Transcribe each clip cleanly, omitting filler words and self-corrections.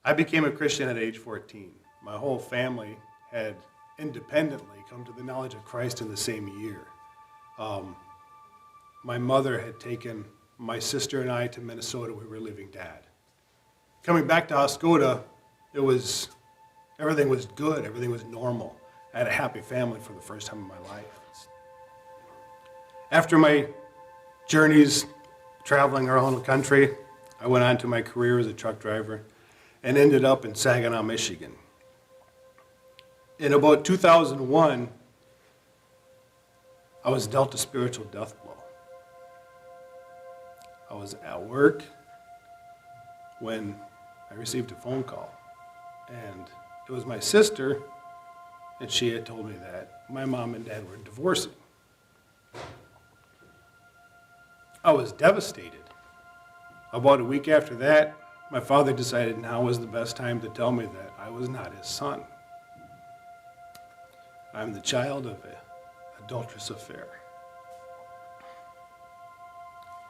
I became a Christian at age 14. My whole family had independently come to the knowledge of Christ in the same year. My mother had taken my sister and I to Minnesota. We were leaving Dad. Coming back to Oscoda, everything was good. Everything was normal. I had a happy family for the first time in my life. After my journeys traveling around the country, I went on to my career as a truck driver and ended up in Saginaw, Michigan. In about 2001, I was dealt a spiritual death blow. I was at work when I received a phone call, and it was my sister, and she had told me that my mom and dad were divorcing. I was devastated. About a week after that, my father decided now was the best time to tell me that I was not his son. I'm the child of an adulterous affair.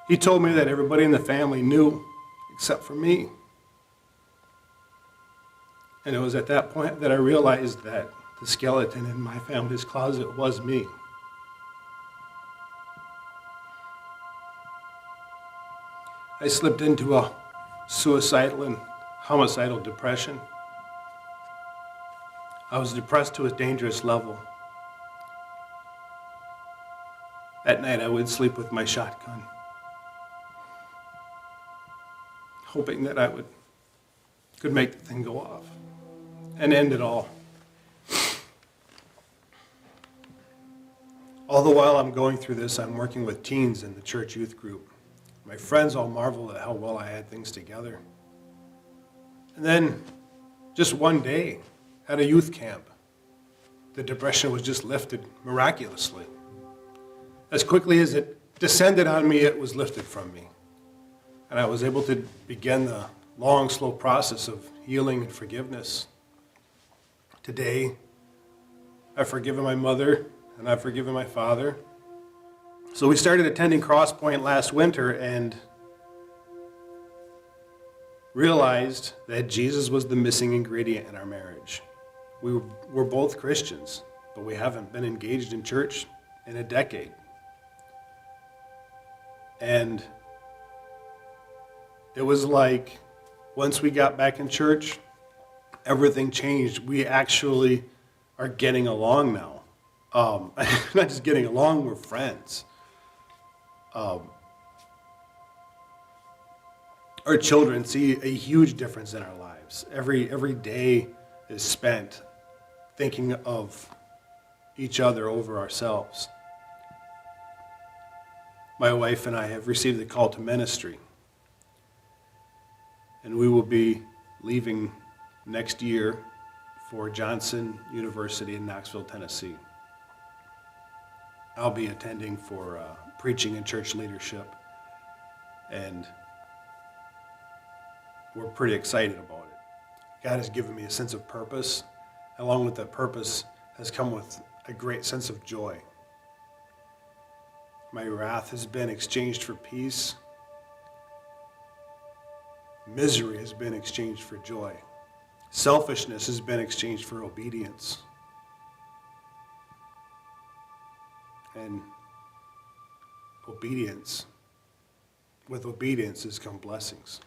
He told me that everybody in the family knew except for me. And it was at that point that I realized that the skeleton in my family's closet was me. I slipped into a suicidal and homicidal depression. I was depressed to a dangerous level. At night I would sleep with my shotgun, hoping that I could make the thing go off and end it all. All the while I'm going through this, I'm working with teens in the church youth group. My friends all marveled at how well I had things together. And then, just one day, at a youth camp, the depression was just lifted miraculously. As quickly as it descended on me, it was lifted from me. And I was able to begin the long, slow process of healing and forgiveness. Today, I've forgiven my mother, and I've forgiven my father. So we started attending Crosspoint last winter and realized that Jesus was the missing ingredient in our marriage. We're both Christians, but we haven't been engaged in church in a decade. And it was like, once we got back in church, everything changed. We actually are getting along now. Not just getting along, we're friends. Our children see a huge difference in our lives. Every day is spent thinking of each other over ourselves. My wife and I have received the call to ministry, and we will be leaving next year for Johnson University in Knoxville, Tennessee. I'll be attending for preaching and church leadership, and we're pretty excited about it. God has given me a sense of purpose. Along with that purpose has come with a great sense of joy. My wrath has been exchanged for peace. Misery has been exchanged for joy. Selfishness has been exchanged for obedience. And with obedience has come blessings.